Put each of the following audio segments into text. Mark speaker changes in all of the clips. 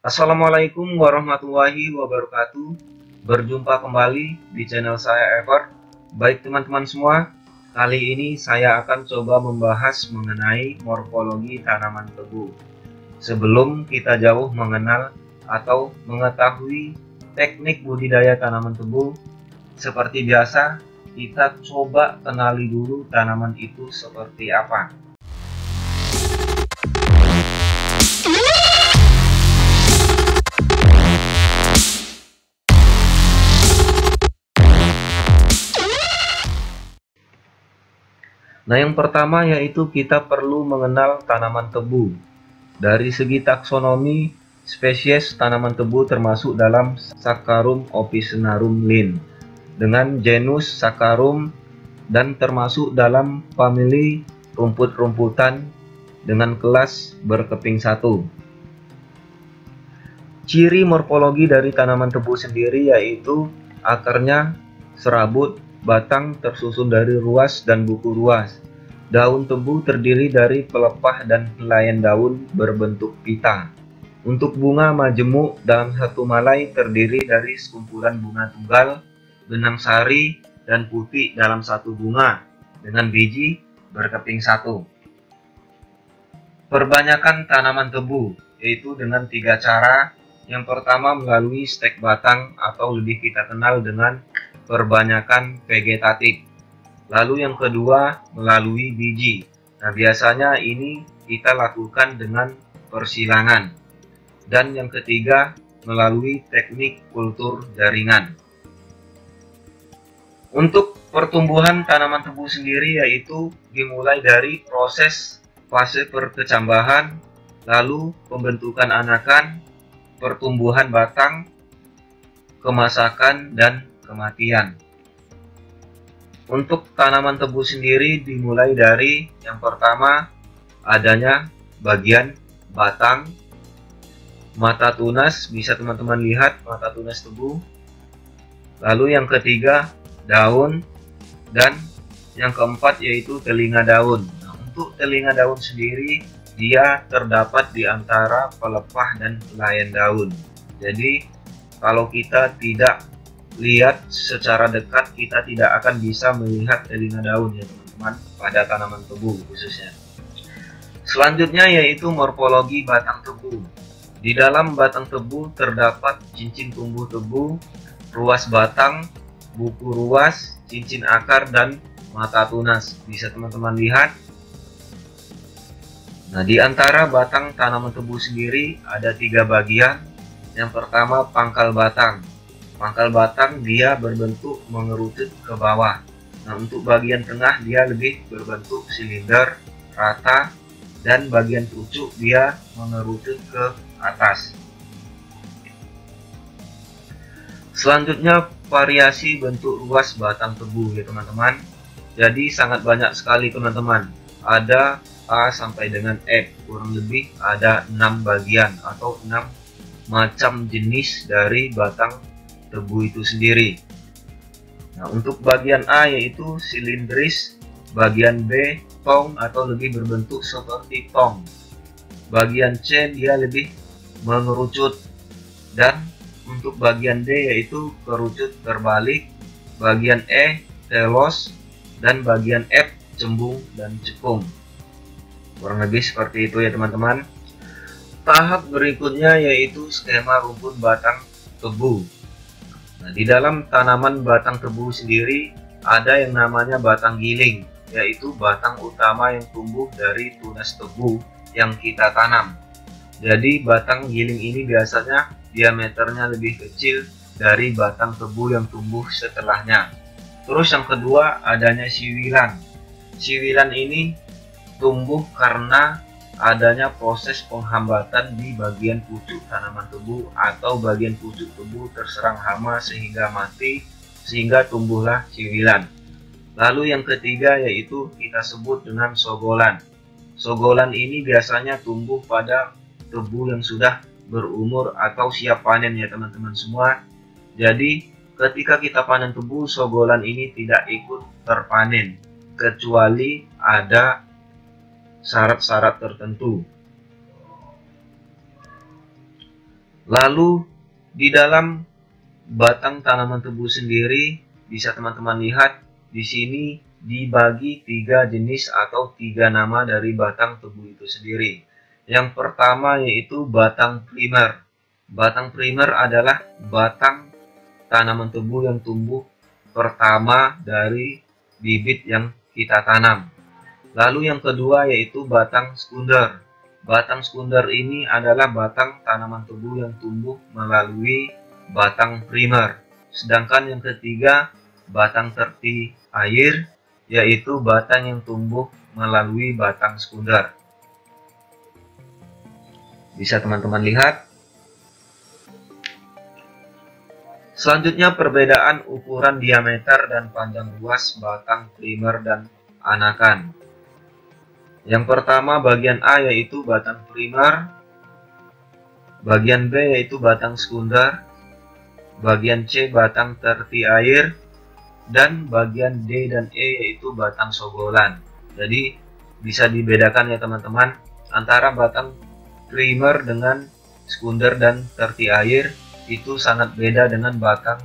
Speaker 1: Assalamualaikum warahmatullahi wabarakatuh. Berjumpa kembali di channel saya Ever. Baik teman-teman semua, kali ini saya akan coba membahas mengenai morfologi tanaman tebu. Sebelum kita jauh mengenal atau mengetahui teknik budidaya tanaman tebu, seperti biasa kita coba kenali dulu tanaman itu seperti apa. Nah, yang pertama yaitu kita perlu mengenal tanaman tebu. Dari segi taksonomi, spesies tanaman tebu termasuk dalam Saccharum officinarum Linn dengan genus Saccharum dan termasuk dalam famili rumput-rumputan dengan kelas berkeping 1. Ciri morfologi dari tanaman tebu sendiri yaitu akarnya serabut, batang tersusun dari ruas dan buku ruas. Daun tebu terdiri dari pelepah dan helaian daun berbentuk pita. Untuk bunga majemuk dalam satu malai terdiri dari sekumpulan bunga tunggal, benang sari, dan putih dalam satu bunga dengan biji berkeping 1. Perbanyakan tanaman tebu yaitu dengan 3 cara. Yang pertama melalui stek batang atau lebih kita kenal dengan perbanyakan vegetatif. Lalu yang kedua melalui biji. Nah, biasanya ini kita lakukan dengan persilangan. Dan yang ketiga melalui teknik kultur jaringan. Untuk pertumbuhan tanaman tebu sendiri yaitu dimulai dari proses fase perkecambahan, lalu pembentukan anakan, pertumbuhan batang, kemasakan, dan kematian. Untuk tanaman tebu sendiri dimulai dari yang pertama adanya bagian batang, mata tunas, bisa teman-teman lihat mata tunas tebu. Lalu yang ketiga daun, dan yang keempat yaitu telinga daun. Nah, untuk telinga daun sendiri dia terdapat di antara pelepah dan helaian daun. Jadi kalau kita tidak lihat secara dekat, kita tidak akan bisa melihat telinga daun ya teman-teman pada tanaman tebu khususnya. Selanjutnya yaitu morfologi batang tebu. Di dalam batang tebu terdapat cincin tumbuh tebu, ruas batang, buku ruas, cincin akar, dan mata tunas. Bisa teman-teman lihat. Nah, di antara batang tanaman tebu sendiri ada 3 bagian. Yang pertama pangkal batang. Pangkal batang dia berbentuk mengerucut ke bawah. Nah, untuk bagian tengah dia lebih berbentuk silinder, rata, dan bagian pucuk dia mengerucut ke atas. Selanjutnya variasi bentuk ruas batang tebu ya teman-teman. Jadi sangat banyak sekali teman-teman. Ada A sampai dengan F, kurang lebih ada 6 bagian atau 6 macam jenis dari batang tebu itu sendiri. Nah, untuk bagian A yaitu silindris, bagian B tong atau lebih berbentuk seperti tong, bagian C dia lebih mengerucut, dan untuk bagian D yaitu kerucut terbalik, bagian E telos, dan bagian F cembung dan cekung. Kurang lebih seperti itu ya teman-teman. Tahap berikutnya yaitu skema rumput batang tebu. Nah, di dalam tanaman batang tebu sendiri ada yang namanya batang giling, yaitu batang utama yang tumbuh dari tunas tebu yang kita tanam. Jadi batang giling ini biasanya diameternya lebih kecil dari batang tebu yang tumbuh setelahnya. Terus yang kedua adanya siwilan. Siwilan ini tumbuh karena adanya proses penghambatan di bagian pucuk tanaman tebu atau bagian pucuk tebu terserang hama sehingga mati, sehingga tumbuhlah siwilan. Lalu yang ketiga yaitu kita sebut dengan sogolan. Sogolan ini biasanya tumbuh pada tebu yang sudah berumur atau siap panen ya teman-teman semua. Jadi ketika kita panen tebu, sogolan ini tidak ikut terpanen kecuali ada syarat-syarat tertentu. Lalu di dalam batang tanaman tebu sendiri bisa teman-teman lihat di sini dibagi 3 jenis atau 3 nama dari batang tebu itu sendiri. Yang pertama yaitu batang primer. Batang primer adalah batang tanaman tebu yang tumbuh pertama dari bibit yang kita tanam. Lalu yang kedua yaitu batang sekunder. Batang sekunder ini adalah batang tanaman tebu yang tumbuh melalui batang primer. Sedangkan yang ketiga, batang terti air, yaitu batang yang tumbuh melalui batang sekunder. Bisa teman-teman lihat. Selanjutnya perbedaan ukuran diameter dan panjang luas batang primer dan anakan. Yang pertama bagian A yaitu batang primer, bagian B yaitu batang sekunder, bagian C batang terti air, dan bagian D dan E yaitu batang sogolan. Jadi bisa dibedakan ya teman-teman antara batang primer dengan sekunder dan terti air itu sangat beda dengan batang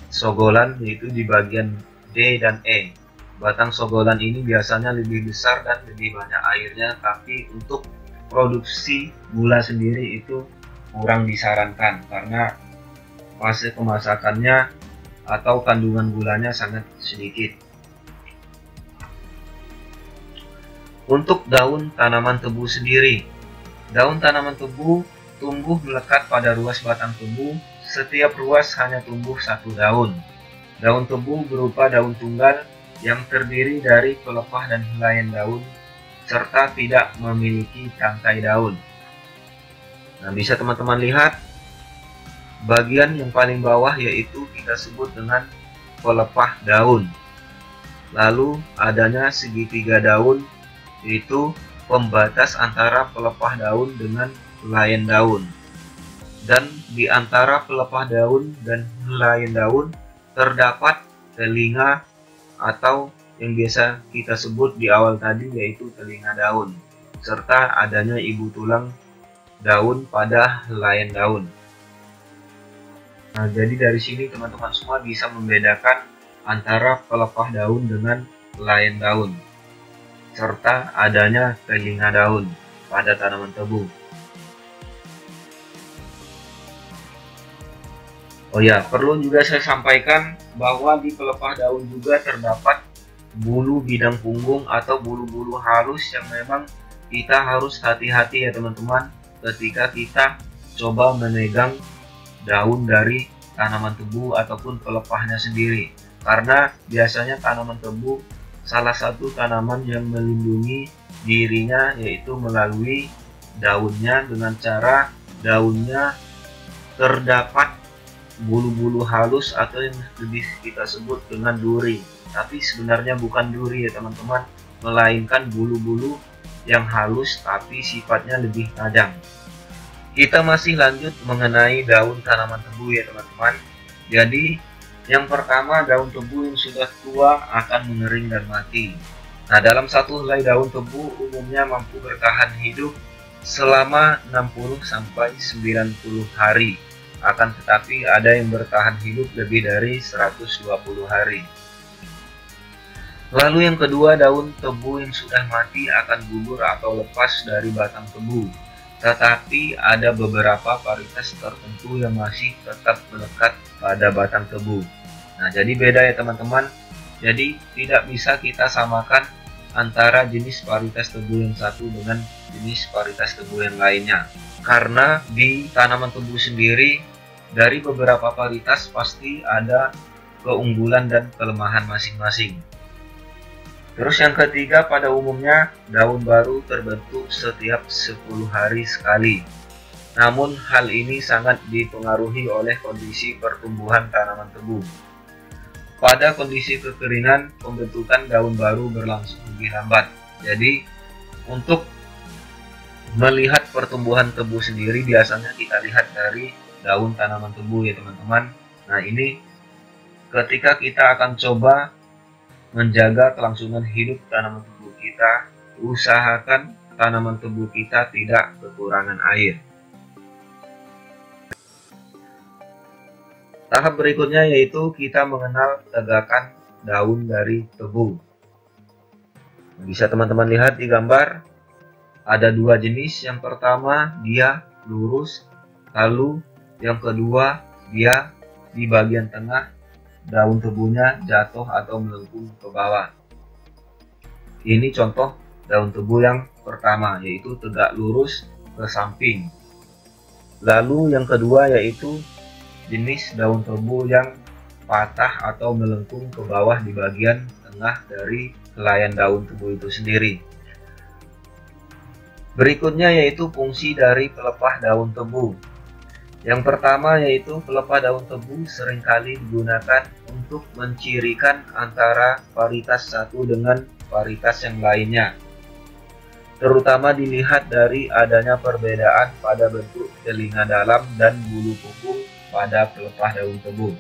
Speaker 1: sogolan yaitu di bagian D dan E. Batang sogolan ini biasanya lebih besar dan lebih banyak airnya, tapi untuk produksi gula sendiri itu kurang disarankan karena fase pemasakannya atau kandungan gulanya sangat sedikit. Untuk daun tanaman tebu sendiri, daun tanaman tebu tumbuh melekat pada ruas batang tebu. Setiap ruas hanya tumbuh 1 daun. Daun tebu berupa daun tunggal yang terdiri dari pelepah dan helaian daun serta tidak memiliki tangkai daun. Nah, bisa teman-teman lihat bagian yang paling bawah yaitu kita sebut dengan pelepah daun. Lalu adanya segitiga daun yaitu pembatas antara pelepah daun dengan helaian daun. Dan di antara pelepah daun dan helaian daun terdapat telinga atau yang biasa kita sebut di awal tadi yaitu telinga daun, serta adanya ibu tulang daun pada helaian daun. Nah, jadi dari sini teman-teman semua bisa membedakan antara pelepah daun dengan helaian daun, serta adanya telinga daun pada tanaman tebu. Oh ya, perlu juga saya sampaikan bahwa di pelepah daun juga terdapat bulu bidang punggung atau bulu-bulu halus yang memang kita harus hati-hati ya teman-teman ketika kita coba memegang daun dari tanaman tebu ataupun pelepahnya sendiri. Karena biasanya tanaman tebu salah satu tanaman yang melindungi dirinya yaitu melalui daunnya dengan cara daunnya terdapat bulu-bulu halus atau yang lebih kita sebut dengan duri. Tapi sebenarnya bukan duri ya teman-teman, melainkan bulu-bulu yang halus tapi sifatnya lebih tajam. Kita masih lanjut mengenai daun tanaman tebu ya teman-teman. Jadi yang pertama, daun tebu yang sudah tua akan mengering dan mati. Nah, dalam satu helai daun tebu umumnya mampu bertahan hidup selama 60-90 hari. Akan tetapi ada yang bertahan hidup lebih dari 120 hari. Lalu yang kedua, daun tebu yang sudah mati akan gugur atau lepas dari batang tebu. Tetapi ada beberapa varietas tertentu yang masih tetap melekat pada batang tebu. Nah, jadi beda ya teman-teman. Jadi tidak bisa kita samakan antara jenis varietas tebu yang satu dengan jenis varietas tebu yang lainnya. Karena di tanaman tebu sendiri dari beberapa varietas pasti ada keunggulan dan kelemahan masing-masing. Terus yang ketiga, pada umumnya daun baru terbentuk setiap 10 hari sekali. Namun hal ini sangat dipengaruhi oleh kondisi pertumbuhan tanaman tebu. Pada kondisi kekeringan, pembentukan daun baru berlangsung lebih lambat. Jadi untuk melihat pertumbuhan tebu sendiri biasanya kita lihat dari daun tanaman tebu ya teman-teman. Nah, ini ketika kita akan coba menjaga kelangsungan hidup tanaman tebu kita, usahakan tanaman tebu kita tidak kekurangan air. Tahap berikutnya yaitu kita mengenal tegakan daun dari tebu. Bisa teman-teman lihat di gambar, ada dua jenis. Yang pertama dia lurus, lalu yang kedua dia di bagian tengah daun tebunya jatuh atau melengkung ke bawah. Ini contoh daun tebu yang pertama, yaitu tegak lurus ke samping. Lalu yang kedua yaitu jenis daun tebu yang patah atau melengkung ke bawah di bagian tengah dari helaian daun tebu itu sendiri. Berikutnya yaitu fungsi dari pelepah daun tebu. Yang pertama yaitu pelepah daun tebu seringkali digunakan untuk mencirikan antara varietas satu dengan varietas yang lainnya. Terutama dilihat dari adanya perbedaan pada bentuk telinga dalam dan bulu kuku pada pelepah daun tebu.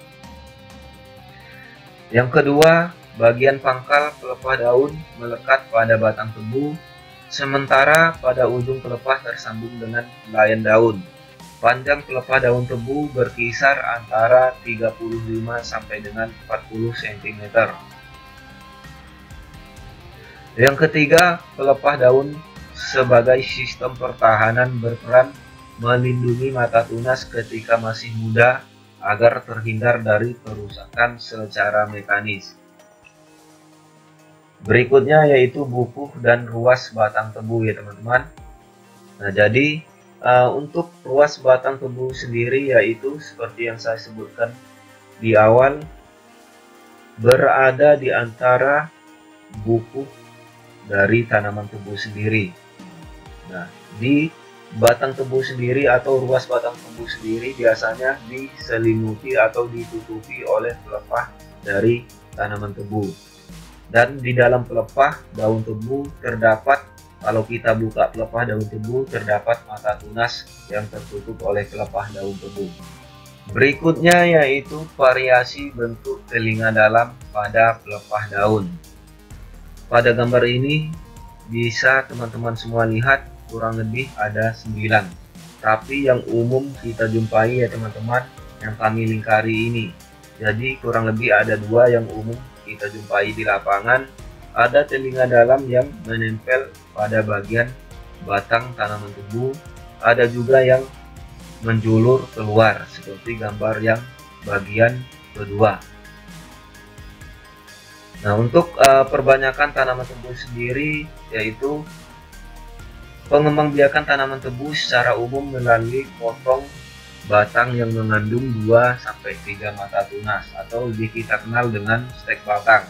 Speaker 1: Yang kedua, bagian pangkal pelepah daun melekat pada batang tebu, sementara pada ujung pelepah tersambung dengan helaian daun. Panjang pelepah daun tebu berkisar antara 35 sampai dengan 40 cm. Yang ketiga, pelepah daun sebagai sistem pertahanan berperan melindungi mata tunas ketika masih muda agar terhindar dari perusakan secara mekanis. Berikutnya yaitu bukuh dan ruas batang tebu ya teman-teman. Nah, jadi untuk ruas batang tebu sendiri yaitu seperti yang saya sebutkan di awal, berada di antara bukuh dari tanaman tebu sendiri. Nah, di batang tebu sendiri atau ruas batang tebu sendiri biasanya diselimuti atau ditutupi oleh pelepah dari tanaman tebu. Dan di dalam pelepah daun tebu terdapat, kalau kita buka pelepah daun tebu, terdapat mata tunas yang tertutup oleh pelepah daun tebu. Berikutnya yaitu variasi bentuk telinga dalam pada pelepah daun. Pada gambar ini bisa teman-teman semua lihat kurang lebih ada 9. Tapi yang umum kita jumpai ya teman-teman, yang kami lingkari ini. Jadi kurang lebih ada 2 yang umum kita jumpai di lapangan. Ada telinga dalam yang menempel pada bagian batang tanaman tebu. Ada juga yang menjulur keluar seperti gambar yang bagian kedua. Nah, untuk perbanyakan tanaman tebu sendiri yaitu pengembangbiakan tanaman tebu secara umum melalui potong batang yang mengandung 2-3 mata tunas atau lebih kita kenal dengan stek batang.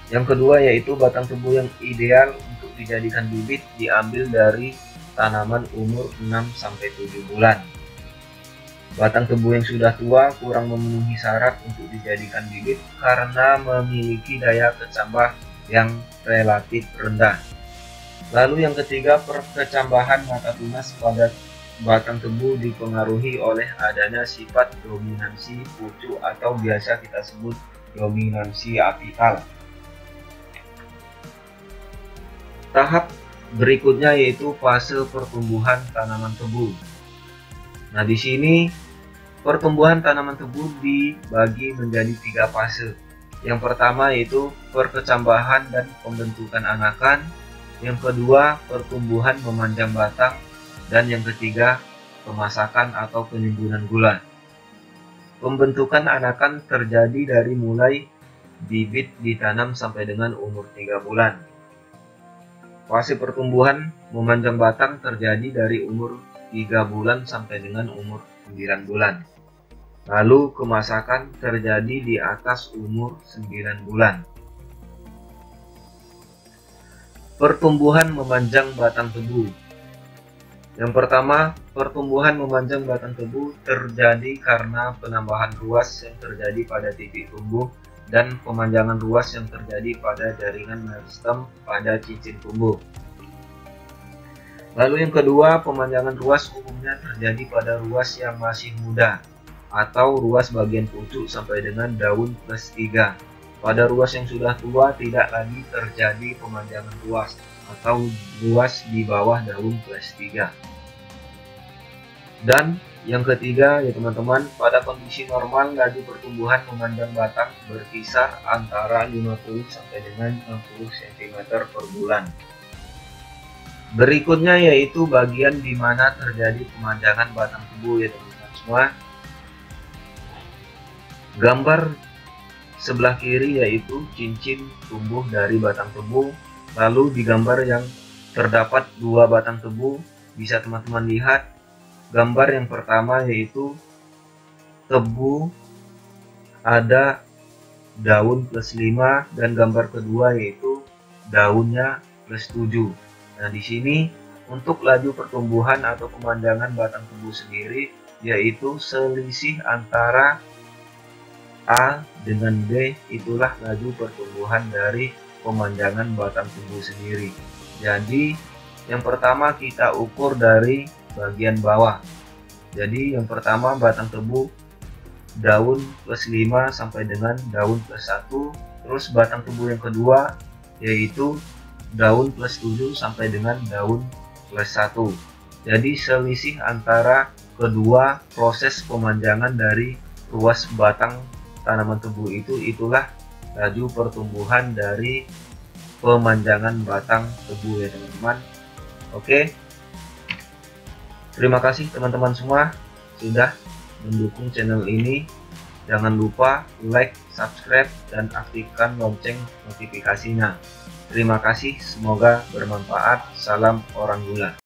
Speaker 1: Yang kedua yaitu batang tebu yang ideal untuk dijadikan bibit diambil dari tanaman umur 6-7 bulan. Batang tebu yang sudah tua kurang memenuhi syarat untuk dijadikan bibit karena memiliki daya kecambah yang relatif rendah. Lalu yang ketiga, perkecambahan mata tunas pada batang tebu dipengaruhi oleh adanya sifat dominansi pucuk atau biasa kita sebut dominansi apikal. Tahap berikutnya yaitu fase pertumbuhan tanaman tebu. Nah, di sini pertumbuhan tanaman tebu dibagi menjadi 3 fase. Yang pertama yaitu perkecambahan dan pembentukan anakan. Yang kedua, pertumbuhan memanjang batang. Dan yang ketiga, pemasakan atau penimbunan gula. Pembentukan anakan terjadi dari mulai bibit ditanam sampai dengan umur 3 bulan. Fase pertumbuhan memanjang batang terjadi dari umur 3 bulan sampai dengan umur 9 bulan. Lalu kemasakan terjadi di atas umur 9 bulan. Pertumbuhan memanjang batang tebu. Yang pertama, pertumbuhan memanjang batang tebu terjadi karena penambahan ruas yang terjadi pada titik tumbuh dan pemanjangan ruas yang terjadi pada jaringan meristem pada cincin tumbuh. Lalu yang kedua, pemanjangan ruas umumnya terjadi pada ruas yang masih muda atau ruas bagian pucuk sampai dengan daun plus 3. Pada ruas yang sudah tua tidak lagi terjadi pemanjangan ruas atau ruas di bawah daun plus 3. Dan Yang ketiga ya teman-teman, pada kondisi normal laju pertumbuhan memanjang batang berkisar antara 50 sampai dengan 60 cm per bulan. Berikutnya yaitu bagian di mana terjadi pemanjangan batang tebu ya teman-teman semua. Gambar sebelah kiri yaitu cincin tumbuh dari batang tebu, lalu di gambar yang terdapat dua batang tebu bisa teman-teman lihat. Gambar yang pertama yaitu tebu ada daun plus 5 dan gambar kedua yaitu daunnya plus 7. Nah, di sini untuk laju pertumbuhan atau pemanjangan batang tebu sendiri yaitu selisih antara A dengan B, itulah laju pertumbuhan dari pemanjangan batang tebu sendiri. Jadi yang pertama kita ukur dari bagian bawah. Jadi yang pertama batang tebu daun plus 5 sampai dengan daun plus 1. Terus batang tebu yang kedua yaitu daun plus 7 sampai dengan daun plus 1. Jadi selisih antara kedua proses pemanjangan dari ruas batang tanaman tebu itulah laju pertumbuhan dari pemanjangan batang tebu ya teman-teman. Oke, terima kasih teman-teman semua sudah mendukung channel ini. Jangan lupa like, subscribe, dan aktifkan lonceng notifikasinya. Terima kasih, semoga bermanfaat. Salam orang gula.